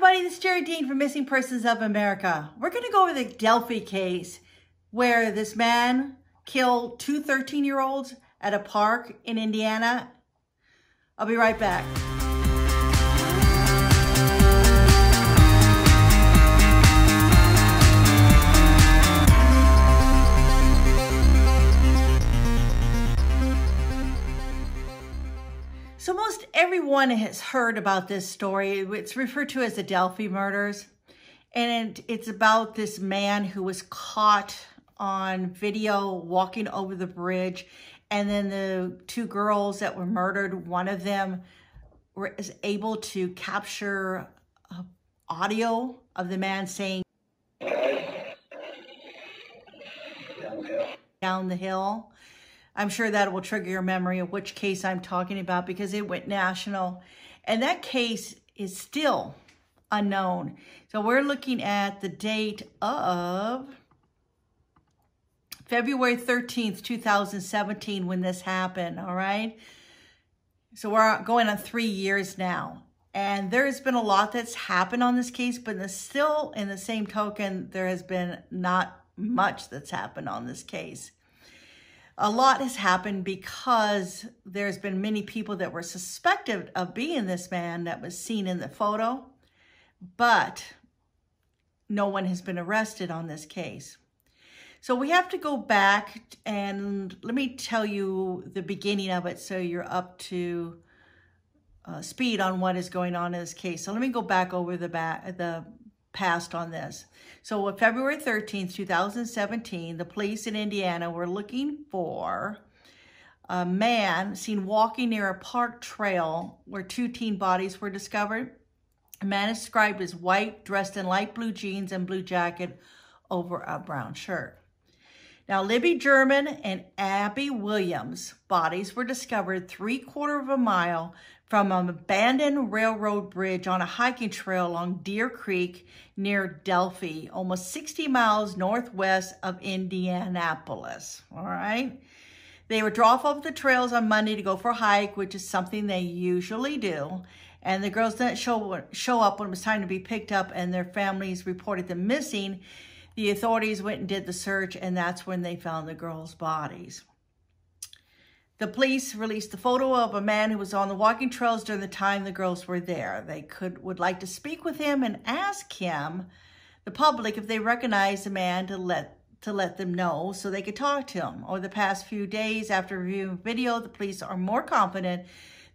everybody, this is Jerry Dean from Missing Persons of America. We're going to go over the Delphi case where this man killed two 13-year-olds at a park in Indiana. I'll be right back. So most everyone has heard about this story. It's referred to as the Delfy Murders. And it's about this man who was caught on video walking over the bridge. And then the two girls that were murdered, one of them was able to capture audio of the man saying, down the hill. I'm sure that will trigger your memory of which case I'm talking about because it went national. And that case is still unknown. So we're looking at the date of February 13th, 2017 when this happened, all right? So we're going on 3 years now. And there's been a lot that's happened on this case, but still in the same token, there has been not much that's happened on this case. A lot has happened because there's been many people that were suspected of being this man that was seen in the photo, but no one has been arrested on this case. So we have to go back and let me tell you the beginning of it so you're up to speed on what is going on in this case. So let me go back over the past on this. So on February 13th, 2017, the police in Indiana were looking for a man seen walking near a park trail where two teen bodies were discovered. A man is described as white, dressed in light blue jeans and blue jacket over a brown shirt. Now, Libby German and Abby Williams' bodies were discovered 3/4 of a mile from an abandoned railroad bridge on a hiking trail along Deer Creek near Delphi, almost 60 miles northwest of Indianapolis, all right? They were dropped off the trails on Monday to go for a hike, which is something they usually do. And the girls didn't show up when it was time to be picked up and their families reported them missing. The authorities went and did the search, and that's when they found the girls' bodies. The police released the photo of a man who was on the walking trails during the time the girls were there. They would like to speak with him and ask him, the public, if they recognized the man to let them know so they could talk to him. Over the past few days after reviewing video, the police are more confident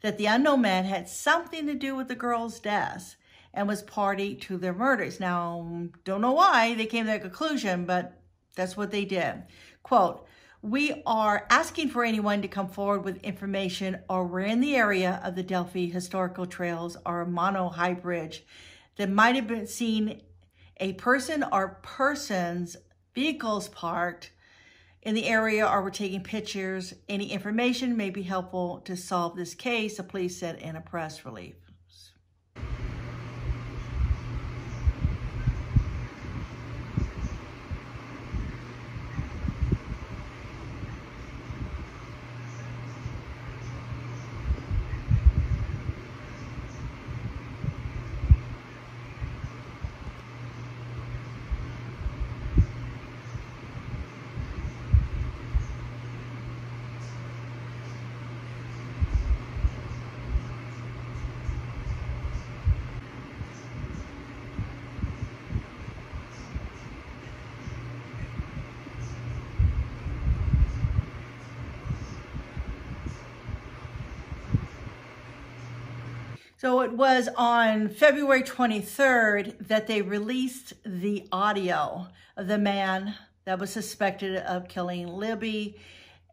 that the unknown man had something to do with the girls' deaths and was party to their murders. Now, don't know why they came to that conclusion, but that's what they did. Quote, "We are asking for anyone to come forward with information or we're in the area of the Delphi Historical Trails or Mono High Bridge that might have been seen a person or persons, vehicles parked in the area or were taking pictures. Any information may be helpful to solve this case," the police said in a press release. So it was on February 23rd that they released the audio of the man that was suspected of killing Libby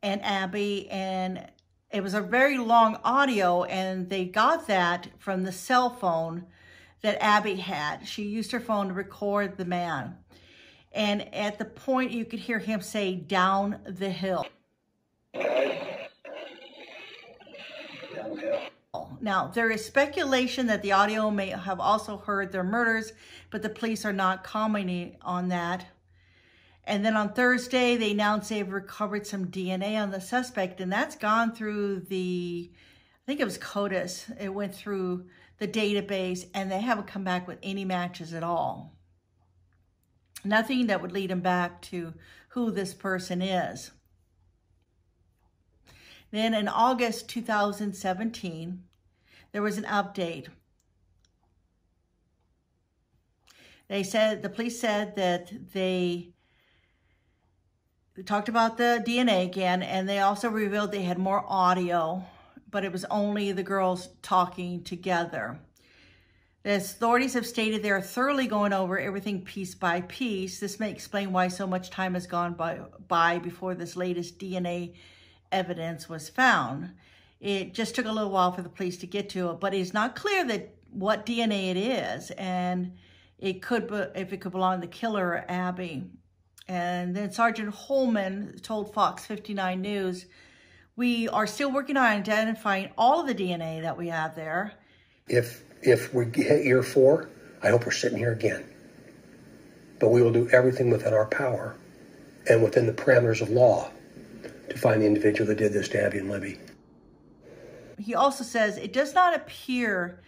and Abby. And it was a very long audio, and they got that from the cell phone that Abby had. She used her phone to record the man. And at the point, you could hear him say, "Down the hill." Now, there is speculation that the audio may have also heard their murders, but the police are not commenting on that. And then on Thursday, they announced they've recovered some DNA on the suspect, and that's gone through the, I think it was CODIS. It went through the database, and they haven't come back with any matches at all. Nothing that would lead them back to who this person is. Then in August 2017, there was an update. The police said that they talked about the DNA again, and they also revealed they had more audio, but it was only the girls talking together. The authorities have stated they are thoroughly going over everything piece by piece. This may explain why so much time has gone by before this latest DNA evidence was found. It just took a little while for the police to get to it, but it's not clear that what DNA it is, and it could, if it could belong to the killer or Abby. And then Sergeant Holman told Fox 59 News, "We are still working on identifying all of the DNA that we have there." If we hit year 4, I hope we're sitting here again. But we will do everything within our power and within the parameters of law to find the individual that did this to Abby and Libby. He also says it does not appear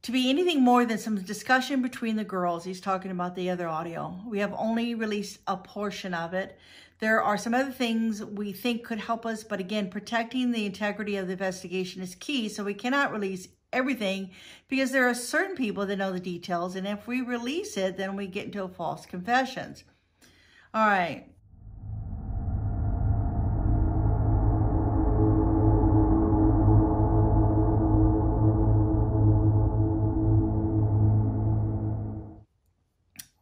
to be anything more than some discussion between the girls. He's talking about the other audio. We have only released a portion of it. There are some other things we think could help us, but again, protecting the integrity of the investigation is key, so we cannot release everything because there are certain people that know the details, and if we release it, then we get into a false confessions. All right.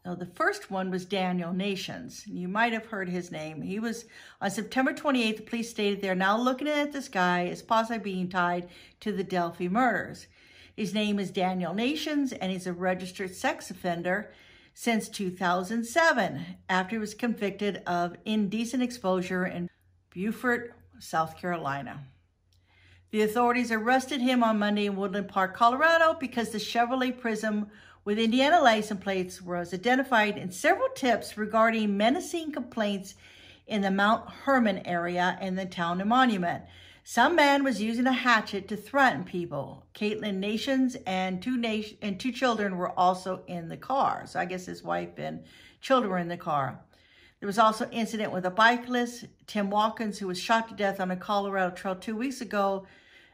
So the first one was Daniel Nations. You might have heard his name. He was, on September 28th, the police stated they're now looking at this guy as possibly being tied to the Delphi murders. His name is Daniel Nations, and he's a registered sex offender since 2007, after he was convicted of indecent exposure in Beaufort, South Carolina. The authorities arrested him on Monday in Woodland Park, Colorado, because the Chevrolet Prism with Indiana license plates was identified in several tips regarding menacing complaints in the Mount Herman area in the town of Monument. Some man was using a hatchet to threaten people. Caitlin Nations and two children were also in the car. So I guess his wife and children were in the car. There was also an incident with a bicyclist, Tim Watkins, who was shot to death on a Colorado trail 2 weeks ago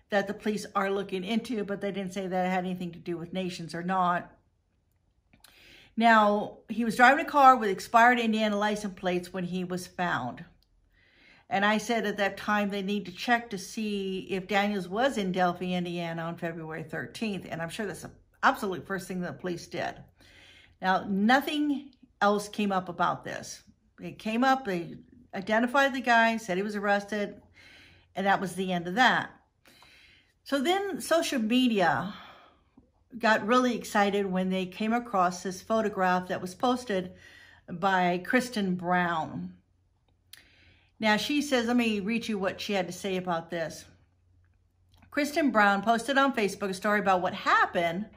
that the police are looking into, but they didn't say that it had anything to do with Nations or not. Now, he was driving a car with expired Indiana license plates when he was found. And I said at that time they need to check to see if Daniels was in Delphi, Indiana on February 13th. And I'm sure that's the absolute first thing that the police did. Now, nothing else came up about this. It came up, they identified the guy, said he was arrested, and that was the end of that. So then social media got really excited when they came across this photograph that was posted by Kristen Brown. Now she says, let me read you what she had to say about this. Kristen Brown posted on Facebook a story about what happened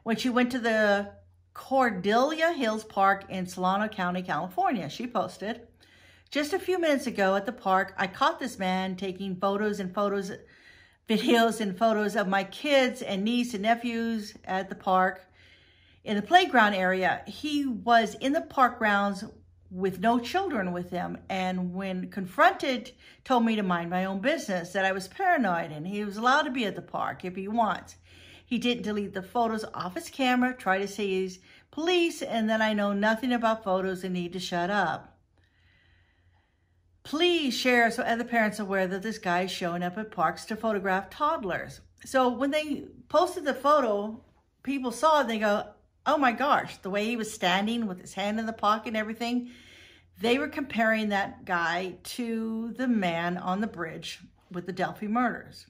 when she went to the Cordelia Hills Park in Solano County, California. She posted, "Just a few minutes ago at the park, I caught this man taking videos and photos of my kids and niece and nephews at the park in the playground area. He was in the park grounds with no children with him, and when confronted, told me to mind my own business, that I was paranoid and he was allowed to be at the park if he wants. He didn't delete the photos off his camera, try to say he's police, and then I know nothing about photos and need to shut up. Please share so other parents are aware that this guy is showing up at parks to photograph toddlers." So when they posted the photo, people saw it and they go, oh my gosh, the way he was standing with his hand in the pocket and everything. They were comparing that guy to the man on the bridge with the Delfy murders.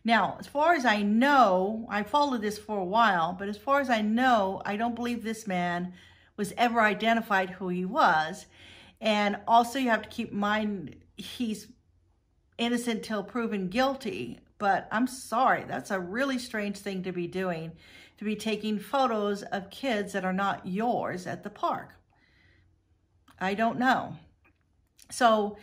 Now, as far as I know, I followed this for a while, but as far as I know, I don't believe this man was ever identified who he was. And also you have to keep in mind, he's innocent till proven guilty. But I'm sorry, that's a really strange thing to be doing, to be taking photos of kids that are not yours at the park. I don't know. So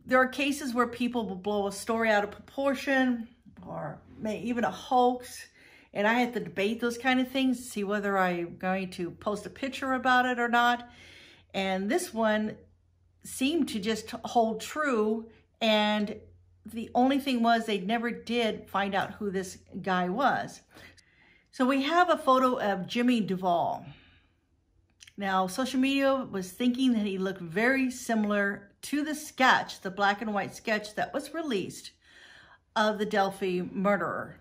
there are cases where people will blow a story out of proportion or even a hoax And I had to debate those kind of things, see whether I'm going to post a picture about it or not. And this one seemed to just hold true. And the only thing was they never did find out who this guy was. So we have a photo of Jimmy Duvall. Now, social media was thinking that he looked very similar to the sketch, the black and white sketch that was released of the Delphi murderer.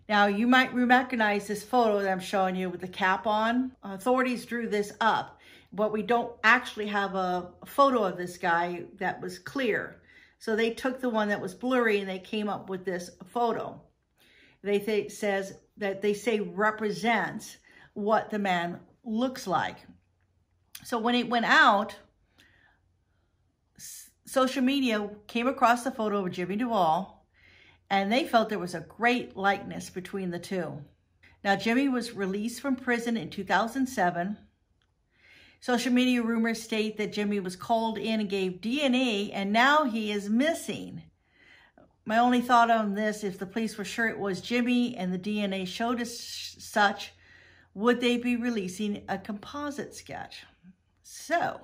Now, you might recognize this photo that I'm showing you with the cap on. Authorities drew this up, but we don't actually have a photo of this guy that was clear. So they took the one that was blurry and they came up with this photo. They say represents what the man looks like. So when it went out, social media came across the photo of Jimmy Duvall, and they felt there was a great likeness between the two. Now, Jimmy was released from prison in 2007. Social media rumors state that Jimmy was called in and gave DNA, and now he is missing. My only thought on this, if the police were sure it was Jimmy and the DNA showed as such, would they be releasing a composite sketch? So,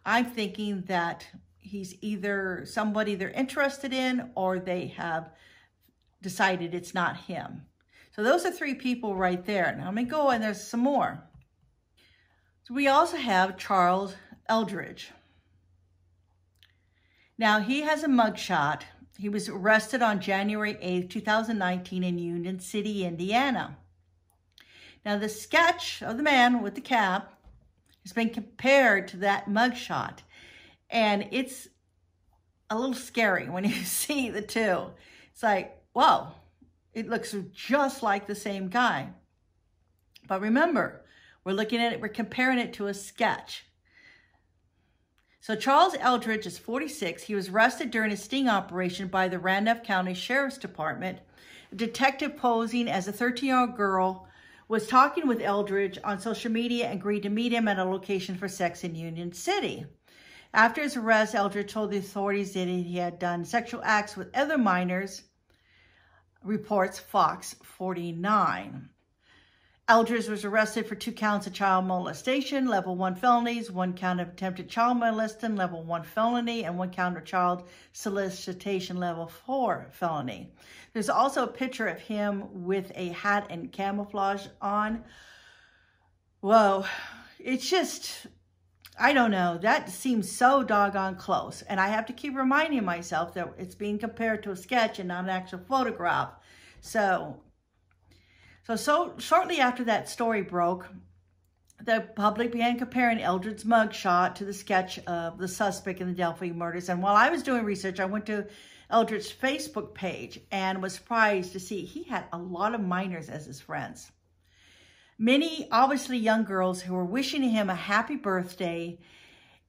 I'm thinking that he's either somebody they're interested in or they have decided it's not him. So those are 3 people right there. Now let me go and there's some more. So we also have Charles Eldridge. Now he has a mugshot. He was arrested on January 8th, 2019 in Union City, Indiana. Now the sketch of the man with the cap has been compared to that mugshot. And it's a little scary when you see the two. It's like, whoa, it looks just like the same guy. But remember, we're looking at it, we're comparing it to a sketch. So Charles Eldridge is 46. He was arrested during a sting operation by the Randolph County Sheriff's Department. A detective posing as a 13-year-old girl was talking with Eldridge on social media and agreed to meet him at a location for sex in Union City. After his arrest, Eldridge told the authorities that he had done sexual acts with other minors, reports Fox 49. Eldridge was arrested for 2 counts of child molestation, level 1 felonies, 1 count of attempted child molestation, level 1 felony, and 1 count of child solicitation, level 4 felony. There's also a picture of him with a hat and camouflage on. Whoa, it's just, I don't know, that seems so doggone close. And I have to keep reminding myself that it's being compared to a sketch and not an actual photograph. So shortly after that story broke, the public began comparing Eldridge's mugshot to the sketch of the suspect in the Delphi murders. And while I was doing research, I went to Eldridge's Facebook page and was surprised to see he had a lot of minors as his friends. Many obviously young girls who were wishing him a happy birthday,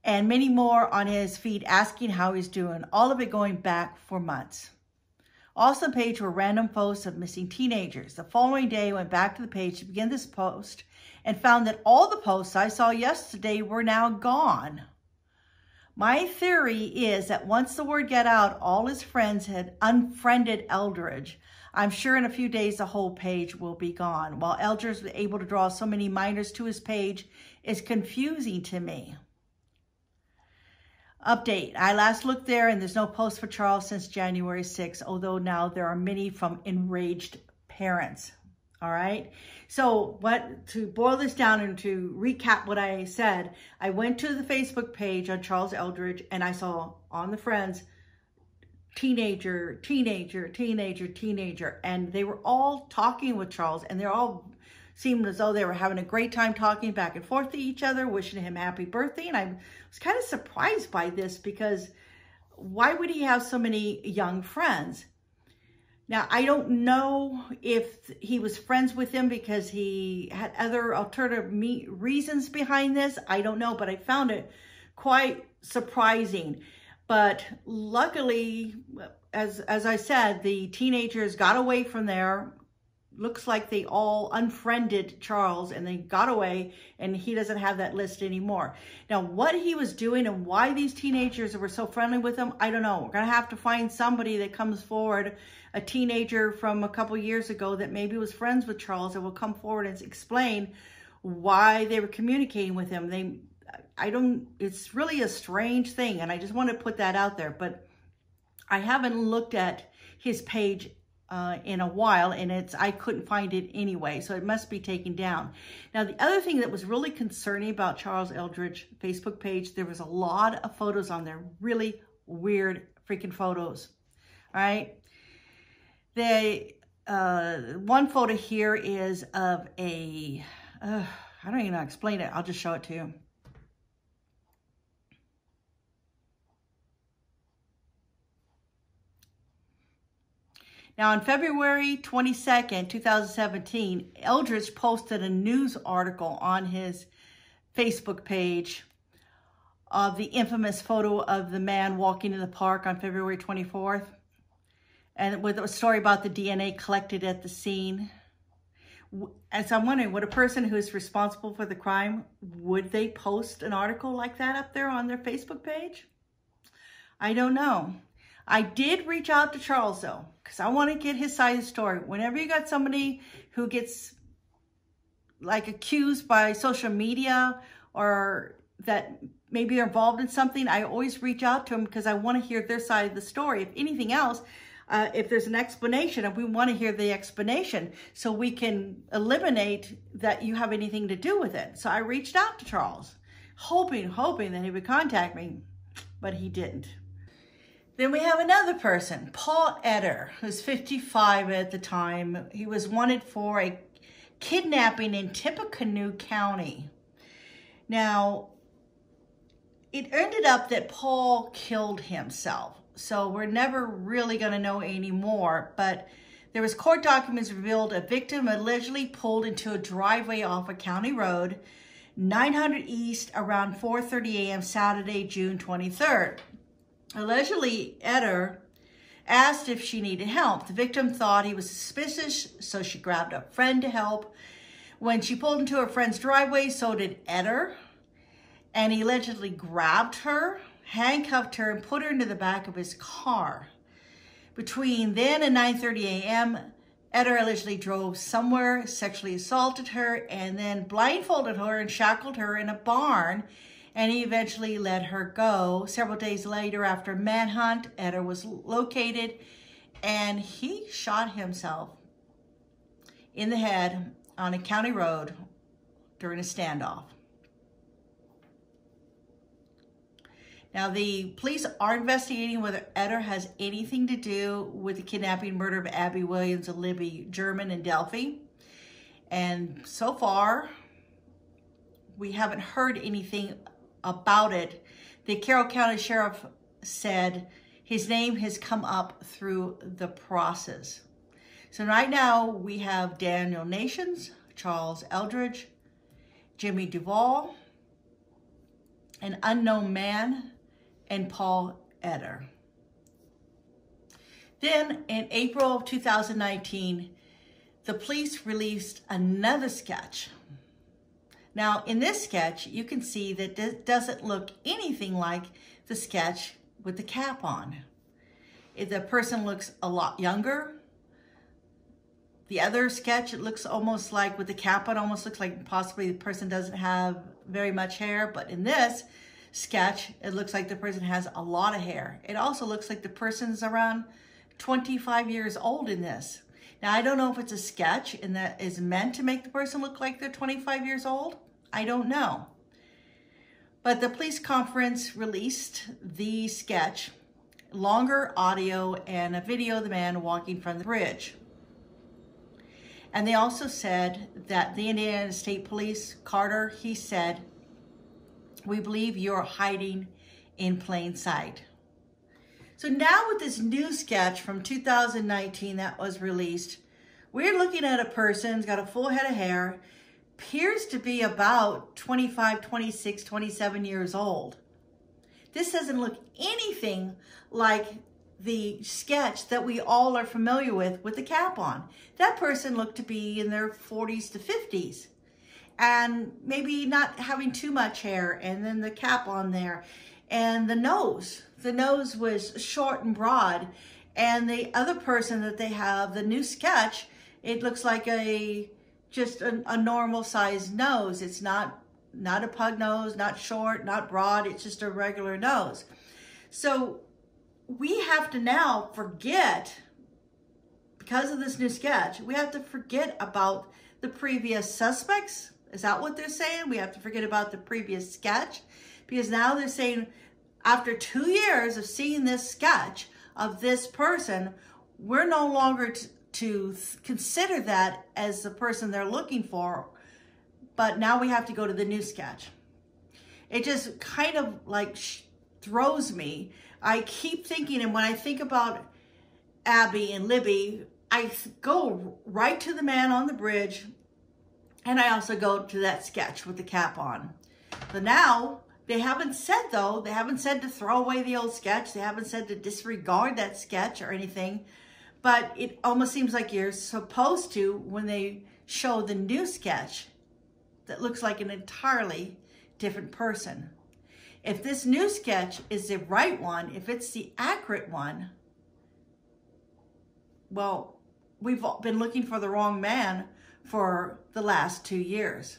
and many more on his feed asking how he's doing, all of it going back for months. Also on the page were random posts of missing teenagers. The following day, I went back to the page to begin this post and found that all the posts I saw yesterday were now gone. My theory is that once the word got out, all his friends had unfriended Eldridge. I'm sure in a few days the whole page will be gone. While Eldridge was able to draw so many minors to his page is confusing to me. Update. I last looked there and there's no post for Charles since January 6th, although now there are many from enraged parents. All right. So to boil this down and to recap what I said, I went to the Facebook page on Charles Eldridge and I saw on the friends, teenager, teenager, teenager, teenager. And they were all talking with Charles and they're all seemed as though they were having a great time talking back and forth to each other, wishing him happy birthday. And I was kind of surprised by this because why would he have so many young friends? Now, I don't know if he was friends with them because he had other alternative reasons behind this. I don't know, but I found it quite surprising. But luckily, as I said, the teenagers got away from there. looks like they all unfriended Charles and they got away, and he doesn't have that list anymore. Now, what he was doing and why these teenagers were so friendly with him, I don't know. We're going to have to find somebody that comes forward, a teenager from a couple years ago that maybe was friends with Charles, that will come forward and explain why they were communicating with him. It's really a strange thing, and I just want to put that out there, but I haven't looked at his page in a while, and I couldn't find it anyway, so it must be taken down. Now, the other thing that was really concerning about Charles Eldridge Facebook page, there was a lot of photos on there, really weird freaking photos. All right, one photo here is of a I don't even know how to explain it. I'll just show it to you. Now, on February 22nd, 2017, Eldridge posted a news article on his Facebook page of the infamous photo of the man walking in the park on February 24th, and with a story about the DNA collected at the scene. And so I'm wondering, would a person who is responsible for the crime, would they post an article like that up there on their Facebook page? I don't know. I did reach out to Charles, though, because I want to get his side of the story. Whenever you got somebody who gets like accused by social media, or that maybe they're involved in something, I always reach out to them because I want to hear their side of the story. If anything else, if there's an explanation, and we want to hear the explanation so we can eliminate that you have anything to do with it. So I reached out to Charles, hoping that he would contact me, but he didn't. Then we have another person, Paul Etter, who's 55 at the time. He was wanted for a kidnapping in Tippecanoe County. Now, it ended up that Paul killed himself, so we're never really going to know anymore, but there was court documents revealed a victim allegedly pulled into a driveway off a county road, 900 East, around 4:30 a.m. Saturday, June 23rd. Allegedly, Etter asked if she needed help. The victim thought he was suspicious, so she grabbed a friend to help. When she pulled into her friend's driveway, so did Etter, and he allegedly grabbed her, handcuffed her, and put her into the back of his car. Between then and 9:30 a.m., Etter allegedly drove somewhere, sexually assaulted her, and then blindfolded her and shackled her in a barn, and he eventually let her go. Several days later, after a manhunt, Etter was located, and he shot himself in the head on a county road during a standoff. Now, the police are investigating whether Etter has anything to do with the kidnapping and murder of Abby Williams and Libby German in Delphi. And so far, we haven't heard anything about it. The Carroll County Sheriff said his name has come up through the process. So right now we have Daniel Nations, Charles Eldridge, Jimmy Duvall, an unknown man, and Paul Etter. Then in April of 2019, the police released another sketch. Now, in this sketch, you can see that it doesn't look anything like the sketch with the cap on. The person looks a lot younger. The other sketch, it looks almost like with the cap on, almost looks like possibly the person doesn't have very much hair. But in this sketch, it looks like the person has a lot of hair. It also looks like the person's around 25 years old in this. Now, I don't know if it's a sketch and that is meant to make the person look like they're 25 years old. I don't know. But the police conference released the sketch, longer audio, and a video of the man walking from the bridge. And they also said that the Indiana State Police, Carter, he said, "We believe you're hiding in plain sight." So now with this new sketch from 2019 that was released, we're looking at a person who's got a full head of hair, appears to be about 25, 26, 27 years old. This doesn't look anything like the sketch that we all are familiar with the cap on. That person looked to be in their 40s to 50s and maybe not having too much hair, and then the cap on there. And the nose was short and broad. And the other person that they have, the new sketch, it looks like just a normal sized nose. It's not a pug nose, not short, not broad. It's just a regular nose. So we have to now forget, because of this new sketch, we have to forget about the previous suspects. Is that what they're saying? We have to forget about the previous sketch? Because now they're saying, after 2 years of seeing this sketch of this person, we're no longer to consider that as the person they're looking for, but now we have to go to the new sketch. It just kind of like throws me. I keep thinking, and when I think about Abby and Libby, I go right to the man on the bridge, and I also go to that sketch with the cap on. So now, they haven't said to throw away the old sketch. They haven't said to disregard that sketch or anything, but it almost seems like you're supposed to when they show the new sketch that looks like an entirely different person. If this new sketch is the right one, if it's the accurate one, well, we've been looking for the wrong man for the last 2 years.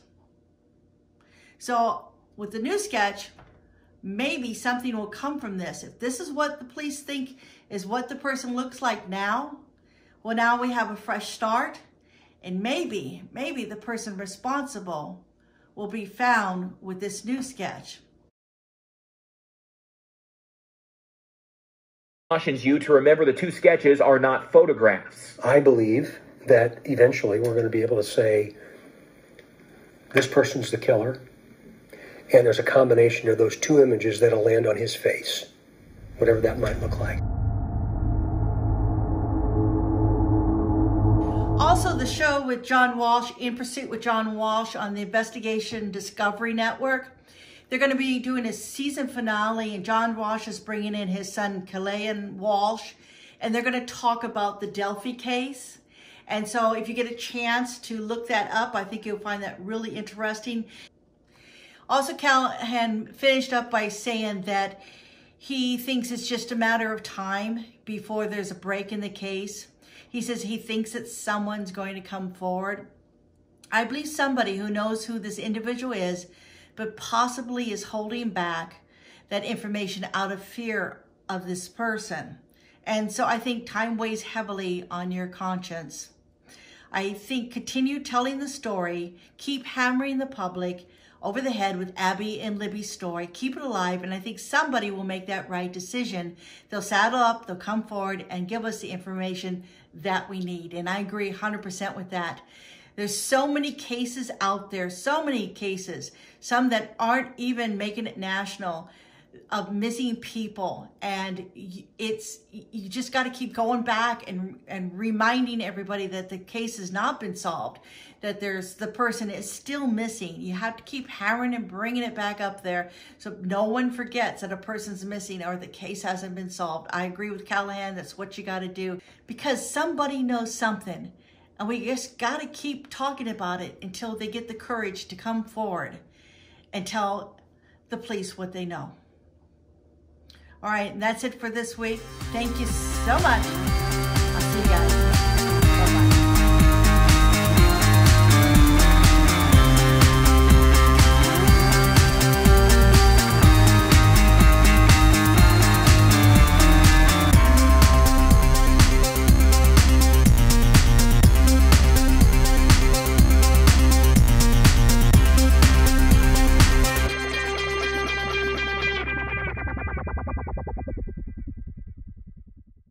So with the new sketch, maybe something will come from this. If this is what the police think is what the person looks like now, well, now we have a fresh start, and maybe the person responsible will be found with this new sketch. Cautions you to remember the two sketches are not photographs. I believe that eventually we're going to be able to say, this person's the killer, and there's a combination of those two images that'll land on his face, whatever that might look like. Also, the show with John Walsh, In Pursuit with John Walsh on the Investigation Discovery Network. They're going to be doing a season finale, and John Walsh is bringing in his son, Kalyan Walsh, and they're going to talk about the Delphi case. And so if you get a chance to look that up, I think you'll find that really interesting. Also, Callahan finished up by saying that he thinks it's just a matter of time before there's a break in the case. He says he thinks that someone's going to come forward. I believe somebody who knows who this individual is, but possibly is holding back that information out of fear of this person. And so I think time weighs heavily on your conscience. I think continue telling the story, keep hammering the public over the head with Abby and Libby's story, keep it alive, and I think somebody will make that right decision. They'll saddle up, they'll come forward and give us the information that we need. And I agree 100% with that. There's so many cases out there, so many cases, some that aren't even making it national, of missing people. And you just got to keep going back and reminding everybody that the case has not been solved, that the person is still missing. You have to keep hammering and bringing it back up there so no one forgets that a person's missing or the case hasn't been solved. I agree with Callahan. That's what you got to do, because somebody knows something. And we just got to keep talking about it until they get the courage to come forward and tell the police what they know. All right, and that's it for this week. Thank you so much.